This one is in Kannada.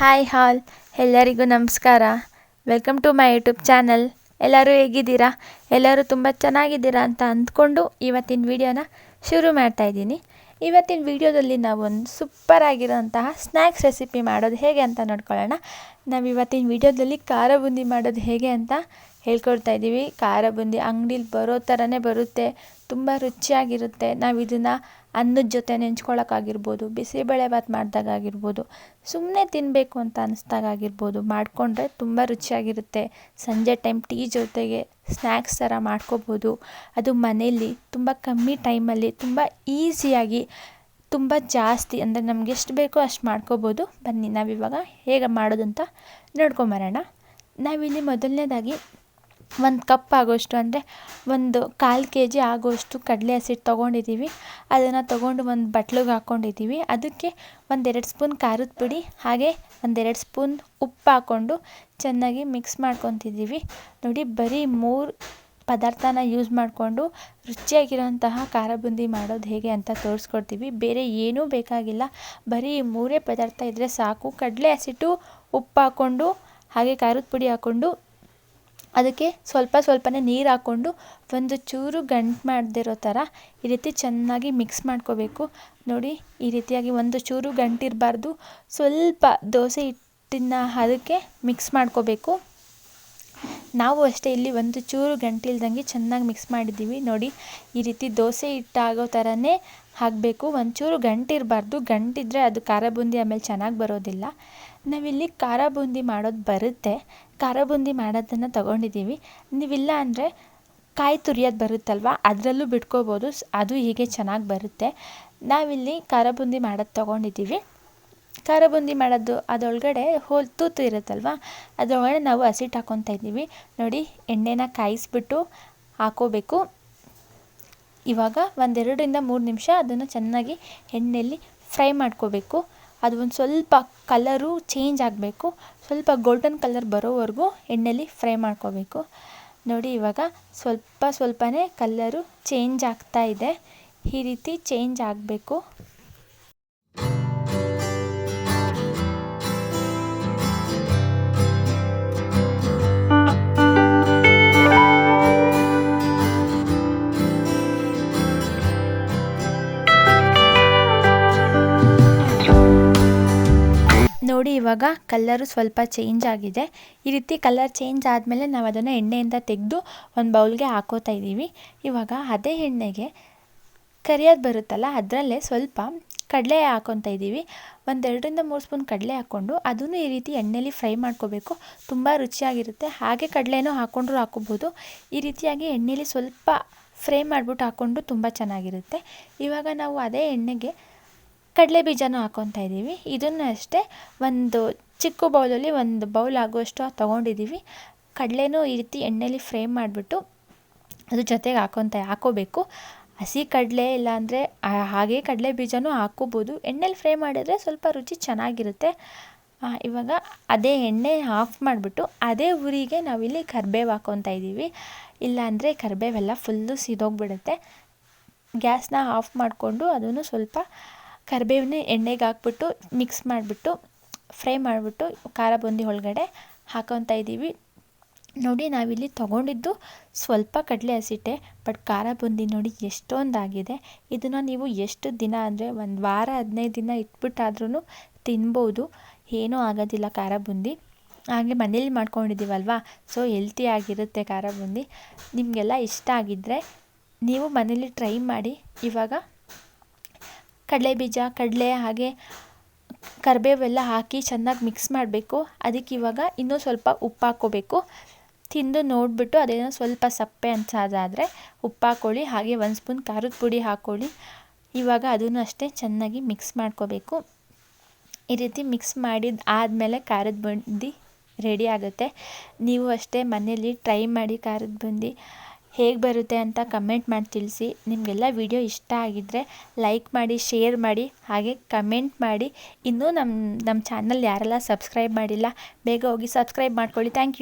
ಹಾಯ್ ಹಾಲ್ ಎಲ್ಲರಿಗೂ ನಮಸ್ಕಾರ. Welcome to my YouTube channel. ಎಲ್ಲರೂ ಹೇಗಿದ್ದೀರಾ? ಎಲ್ಲರೂ ತುಂಬ ಚೆನ್ನಾಗಿದ್ದೀರಾ ಅಂತ ಅಂದ್ಕೊಂಡು ಇವತ್ತಿನ ವಿಡಿಯೋನ ಶುರು ಮಾಡ್ತಾಯಿದ್ದೀನಿ. ಇವತ್ತಿನ ವಿಡಿಯೋದಲ್ಲಿ ನಾವೊಂದು ಸೂಪರ್ ಆಗಿರೋಂತಹ ಸ್ನ್ಯಾಕ್ಸ್ ರೆಸಿಪಿ ಮಾಡೋದು ಹೇಗೆ ಅಂತ ನೋಡ್ಕೊಳ್ಳೋಣ. ನಾವು ಇವತ್ತಿನ ವಿಡಿಯೋದಲ್ಲಿ ಖಾರ ಬೂಂದಿ ಮಾಡೋದು ಹೇಗೆ ಅಂತ ಹೇಳ್ಕೊಡ್ತಾ ಇದ್ದೀವಿ. ಖಾರ ಬೂಂದಿ ಅಂಗಡೀಲಿ ಬರೋ ಥರನೇ ಬರುತ್ತೆ, ತುಂಬ ರುಚಿಯಾಗಿರುತ್ತೆ. ನಾವು ಇದನ್ನು ಅನ್ನದ ಜೊತೆ ನೆಂಚ್ಕೊಳ್ಳೋಕ್ಕಾಗಿರ್ಬೋದು, ಬಿಸಿಬೇಳೆಭಾತ್ ಮಾಡಿದಾಗಿರ್ಬೋದು, ಸುಮ್ಮನೆ ತಿನ್ನಬೇಕು ಅಂತ ಅನ್ನಿಸ್ದಾಗಿರ್ಬೋದು ಮಾಡಿಕೊಂಡ್ರೆ ತುಂಬ ರುಚಿಯಾಗಿರುತ್ತೆ. ಸಂಜೆ ಟೈಮ್ ಟೀ ಜೊತೆಗೆ ಸ್ನ್ಯಾಕ್ಸ್ ಥರ ಮಾಡ್ಕೋಬೋದು. ಅದು ಮನೆಯಲ್ಲಿ ತುಂಬ ಕಮ್ಮಿ ಟೈಮಲ್ಲಿ ತುಂಬ ಈಸಿಯಾಗಿ ತುಂಬ ಜಾಸ್ತಿ ಅಂದರೆ ನಮ್ಗೆ ಎಷ್ಟು ಬೇಕೋ ಅಷ್ಟು ಮಾಡ್ಕೋಬೋದು. ಬನ್ನಿ ನಾವಿವಾಗ ಹೇಗೆ ಮಾಡೋದು ಅಂತ ನೋಡ್ಕೊಂಬರೋಣ. ನಾವಿಲ್ಲಿ ಮೊದಲನೇದಾಗಿ 1 ಕಪ್ ಆಗೋಷ್ಟು ಅಂದರೆ 1/4 kg ಆಗೋಷ್ಟು ಕಡಲೆ ಹಸಿಟ್ಟು ತೊಗೊಂಡಿದ್ದೀವಿ. ಅದನ್ನು ತೊಗೊಂಡು ಒಂದು ಬಟ್ಲಿಗೆ ಹಾಕ್ಕೊಂಡಿದ್ದೀವಿ. ಅದಕ್ಕೆ 1-2 ಸ್ಪೂನ್ ಖಾರದ ಪುಡಿ ಹಾಗೆ 1-2 ಸ್ಪೂನ್ ಉಪ್ಪು ಹಾಕ್ಕೊಂಡು ಚೆನ್ನಾಗಿ ಮಿಕ್ಸ್ ಮಾಡ್ಕೊತಿದ್ದೀವಿ. ನೋಡಿ, ಬರೀ 3 ಪದಾರ್ಥನ ಯೂಸ್ ಮಾಡಿಕೊಂಡು ರುಚಿಯಾಗಿರೋಂತಹ ಖಾರ ಬೂಂದಿ ಮಾಡೋದು ಹೇಗೆ ಅಂತ ತೋರಿಸ್ಕೊಡ್ತೀವಿ. ಬೇರೆ ಏನೂ ಬೇಕಾಗಿಲ್ಲ, ಬರೀ 3 ಪದಾರ್ಥ ಇದ್ದರೆ ಸಾಕು. ಕಡಲೆ ಹಸಿಟ್ಟು, ಉಪ್ಪು ಹಾಕ್ಕೊಂಡು ಹಾಗೆ ಖಾರದ ಪುಡಿ ಹಾಕ್ಕೊಂಡು ಅದಕ್ಕೆ ಸ್ವಲ್ಪನೇ ನೀರು ಹಾಕ್ಕೊಂಡು ಒಂದು ಚೂರು ಗಂಟು ಮಾಡದಿರೋ ಥರ ಈ ರೀತಿ ಚೆನ್ನಾಗಿ ಮಿಕ್ಸ್ ಮಾಡ್ಕೋಬೇಕು. ನೋಡಿ, ಈ ರೀತಿಯಾಗಿ ಒಂದು ಚೂರು ಗಂಟಿರಬಾರ್ದು. ಸ್ವಲ್ಪ ದೋಸೆ ಹಿಟ್ಟಿನ ಅದಕ್ಕೆ ಮಿಕ್ಸ್ ಮಾಡ್ಕೋಬೇಕು. ನಾವು ಅಷ್ಟೇ ಇಲ್ಲಿ ಒಂದು ಚೂರು ಗಂಟಿಲ್ದಂಗೆ ಚೆನ್ನಾಗಿ ಮಿಕ್ಸ್ ಮಾಡಿದ್ದೀವಿ. ನೋಡಿ, ಈ ರೀತಿ ದೋಸೆ ಹಿಟ್ಟಾಗೋ ಥರನೇ ಹಾಕಬೇಕು. ಒಂಚೂರು ಗಂಟಿರಬಾರ್ದು. ಗಂಟಿದ್ರೆ ಅದು ಖಾರ ಬೂಂದಿ ಆಮೇಲೆ ಚೆನ್ನಾಗಿ ಬರೋದಿಲ್ಲ. ನಾವಿಲ್ಲಿ ಖಾರ ಬೂಂದಿ ಮಾಡೋದು ಬರುತ್ತೆ. ಖಾರ ಬೂಂದಿ ಮಾಡೋದನ್ನು ತೊಗೊಂಡಿದ್ದೀವಿ. ನೀವಿಲ್ಲ ಅಂದರೆ ಕಾಯಿ ತುರಿಯೋದು ಬರುತ್ತಲ್ವ, ಅದರಲ್ಲೂ ಬಿಟ್ಕೋಬೋದು. ಅದು ಹೀಗೆ ಚೆನ್ನಾಗಿ ಬರುತ್ತೆ. ನಾವಿಲ್ಲಿ ಖಾರ ಬೂಂದಿ ಮಾಡೋದು ತೊಗೊಂಡಿದ್ದೀವಿ. ಖಾರ ಬೂಂದಿ ಮಾಡೋದು ಅದರೊಳಗಡೆ ತೂತು ಇರುತ್ತಲ್ವ, ಅದರೊಳಗಡೆ ನಾವು ಹಸಿಟ್ಟು ಹಾಕ್ಕೊತಾ ಇದ್ದೀವಿ. ನೋಡಿ, ಎಣ್ಣೆನ ಕಾಯಿಸ್ಬಿಟ್ಟು ಹಾಕೋಬೇಕು. ಇವಾಗ 1-2-3 ನಿಮಿಷ ಅದನ್ನು ಚೆನ್ನಾಗಿ ಎಣ್ಣೆಯಲ್ಲಿ ಫ್ರೈ ಮಾಡ್ಕೋಬೇಕು. ಅದು ಒಂದು ಸ್ವಲ್ಪ ಕಲರು ಚೇಂಜ್ ಆಗಬೇಕು. ಸ್ವಲ್ಪ ಗೋಲ್ಡನ್ ಕಲರ್ ಬರೋವರೆಗೂ ಎಣ್ಣೆಯಲ್ಲಿ ಫ್ರೈ ಮಾಡ್ಕೋಬೇಕು. ನೋಡಿ, ಇವಾಗ ಸ್ವಲ್ಪನೇ ಕಲ್ಲರು ಚೇಂಜ್ ಆಗ್ತಾ ಇದೆ. ಈ ರೀತಿ ಚೇಂಜ್ ಆಗಬೇಕು. ನೋಡಿ, ಇವಾಗ ಕಲ್ಲರು ಸ್ವಲ್ಪ ಚೇಂಜ್ ಆಗಿದೆ. ಈ ರೀತಿ ಕಲರ್ ಚೇಂಜ್ ಆದಮೇಲೆ ನಾವು ಅದನ್ನು ಎಣ್ಣೆಯಿಂದ ತೆಗೆದು ಒಂದು ಬೌಲ್ಗೆ ಹಾಕೋತಾ ಇದ್ದೀವಿ. ಇವಾಗ ಅದೇ ಎಣ್ಣೆಗೆ ಕರಿಯೋದು ಬರುತ್ತಲ್ಲ, ಅದರಲ್ಲೇ ಸ್ವಲ್ಪ ಕಡಲೆ ಹಾಕ್ಕೊತಾ ಇದ್ದೀವಿ. 1-2-3 ಸ್ಪೂನ್ ಕಡಲೆ ಹಾಕ್ಕೊಂಡು ಅದನ್ನು ಈ ರೀತಿ ಎಣ್ಣೆಯಲ್ಲಿ ಫ್ರೈ ಮಾಡ್ಕೋಬೇಕು. ತುಂಬ ರುಚಿಯಾಗಿರುತ್ತೆ. ಹಾಗೆ ಕಡಲೆನೂ ಹಾಕ್ಕೊಂಡ್ರೂ ಹಾಕೋಬೋದು. ಈ ರೀತಿಯಾಗಿ ಎಣ್ಣೆಯಲ್ಲಿ ಸ್ವಲ್ಪ ಫ್ರೈ ಮಾಡಿಬಿಟ್ಟು ಹಾಕ್ಕೊಂಡು ತುಂಬ ಚೆನ್ನಾಗಿರುತ್ತೆ. ಇವಾಗ ನಾವು ಅದೇ ಎಣ್ಣೆಗೆ ಕಡಲೆ ಬೀಜನೂ ಹಾಕ್ಕೊತಾ ಇದ್ದೀವಿ. ಇದನ್ನು ಅಷ್ಟೇ ಒಂದು ಚಿಕ್ಕ ಬೌಲಲ್ಲಿ 1 ಬೌಲ್ ಆಗುವಷ್ಟು ತೊಗೊಂಡಿದ್ದೀವಿ. ಕಡಲೆನೂ ಈ ರೀತಿ ಎಣ್ಣೆಯಲ್ಲಿ ಫ್ರೈ ಮಾಡಿಬಿಟ್ಟು ಅದ್ರ ಜೊತೆಗೆ ಹಾಕೋಬೇಕು. ಹಸಿ ಕಡಲೆ ಇಲ್ಲಾಂದರೆ ಹಾಗೆ ಕಡಲೆ ಬೀಜನೂ ಹಾಕ್ಕೋಬೋದು. ಎಣ್ಣೆಲಿ ಫ್ರೈ ಮಾಡಿದರೆ ಸ್ವಲ್ಪ ರುಚಿ ಚೆನ್ನಾಗಿರುತ್ತೆ. ಇವಾಗ ಅದೇ ಎಣ್ಣೆ ಆಫ್ ಮಾಡಿಬಿಟ್ಟು ಅದೇ ಉರಿಗೆ ನಾವಿಲ್ಲಿ ಕರಿಬೇವು ಹಾಕ್ಕೊತಾ ಇದ್ದೀವಿ. ಇಲ್ಲಾಂದರೆ ಕರಿಬೇವೆಲ್ಲ ಫುಲ್ಲು ಸಿದೋಗ್ಬಿಡುತ್ತೆ. ಗ್ಯಾಸ್ನ ಆಫ್ ಮಾಡಿಕೊಂಡು ಅದನ್ನು ಸ್ವಲ್ಪ ಕರಿಬೇವನ್ನ ಎಣ್ಣೆಗೆ ಹಾಕ್ಬಿಟ್ಟು ಮಿಕ್ಸ್ ಮಾಡಿಬಿಟ್ಟು ಫ್ರೈ ಮಾಡಿಬಿಟ್ಟು ಖಾರ ಬೂಂದಿ ಒಳಗಡೆ ಹಾಕ್ಕೊತಾ ಇದ್ದೀವಿ. ನೋಡಿ, ನಾವಿಲ್ಲಿ ತೊಗೊಂಡಿದ್ದು ಸ್ವಲ್ಪ ಕಡಲೆ ಹಸಿಟ್ಟೆ, ಬಟ್ ಖಾರ ಬೂಂದಿ ನೋಡಿ ಎಷ್ಟೊಂದಾಗಿದೆ. ಇದನ್ನು ನೀವು ಎಷ್ಟು ದಿನ ಅಂದರೆ 1 ವಾರ 15 ದಿನ ಇಟ್ಬಿಟ್ಟಾದ್ರೂ ತಿನ್ಬೋದು, ಏನೂ ಆಗೋದಿಲ್ಲ ಖಾರ ಬೂಂದಿ. ಹಾಗೆ ಮನೇಲಿ ಮಾಡ್ಕೊಂಡಿದ್ದೀವಲ್ವ, ಸೊ ಹೆಲ್ತಿ ಆಗಿರುತ್ತೆ ಖಾರ ಬೂಂದಿ. ನಿಮಗೆಲ್ಲ ಇಷ್ಟ ಆಗಿದ್ದರೆ ನೀವು ಮನೇಲಿ ಟ್ರೈ ಮಾಡಿ. ಇವಾಗ ಕಡಲೆ ಬೀಜ, ಕಡಲೆ ಹಾಗೆ ಕರಿಬೇವೆಲ್ಲ ಹಾಕಿ ಚೆನ್ನಾಗಿ ಮಿಕ್ಸ್ ಮಾಡಬೇಕು. ಅದಕ್ಕೆ ಇವಾಗ ಇನ್ನೂ ಸ್ವಲ್ಪ ಉಪ್ಪು ಹಾಕ್ಕೋಬೇಕು. ತಿಂದು ನೋಡಿಬಿಟ್ಟು ಅದೇನೋ ಸ್ವಲ್ಪ ಸಪ್ಪೆ ಅನ್ಸೋದಾದರೆ ಉಪ್ಪು ಹಾಕ್ಕೊಳ್ಳಿ. ಹಾಗೆ 1 ಸ್ಪೂನ್ ಖಾರದ ಪುಡಿ ಹಾಕ್ಕೊಳ್ಳಿ. ಇವಾಗ ಅದನ್ನು ಅಷ್ಟೇ ಚೆನ್ನಾಗಿ ಮಿಕ್ಸ್ ಮಾಡ್ಕೋಬೇಕು. ಈ ರೀತಿ ಮಿಕ್ಸ್ ಮಾಡಿದ ಆದಮೇಲೆ ಖಾರದ ಬೂಂದಿ ರೆಡಿ ಆಗುತ್ತೆ. ನೀವು ಅಷ್ಟೇ ಮನೇಲಿ ಟ್ರೈ ಮಾಡಿ. ಖಾರದ ಬೂಂದಿ ಹೇಗೆ ಬರುತ್ತೆ ಅಂತ ಕಮೆಂಟ್ ಮಾಡಿ ತಿಳಿಸಿ. ನಿಮಗೆಲ್ಲ ವಿಡಿಯೋ ಇಷ್ಟ ಆಗಿದ್ದರೆ ಲೈಕ್ ಮಾಡಿ, ಶೇರ್ ಮಾಡಿ, ಹಾಗೆ ಕಮೆಂಟ್ ಮಾಡಿ. ಇನ್ನೂ ನಮ್ಮ ಚಾನಲ್ ಯಾರೆಲ್ಲ ಸಬ್ಸ್ಕ್ರೈಬ್ ಮಾಡಿಲ್ಲ ಬೇಗ ಹೋಗಿ ಸಬ್ಸ್ಕ್ರೈಬ್ ಮಾಡ್ಕೊಳ್ಳಿ. Thank you.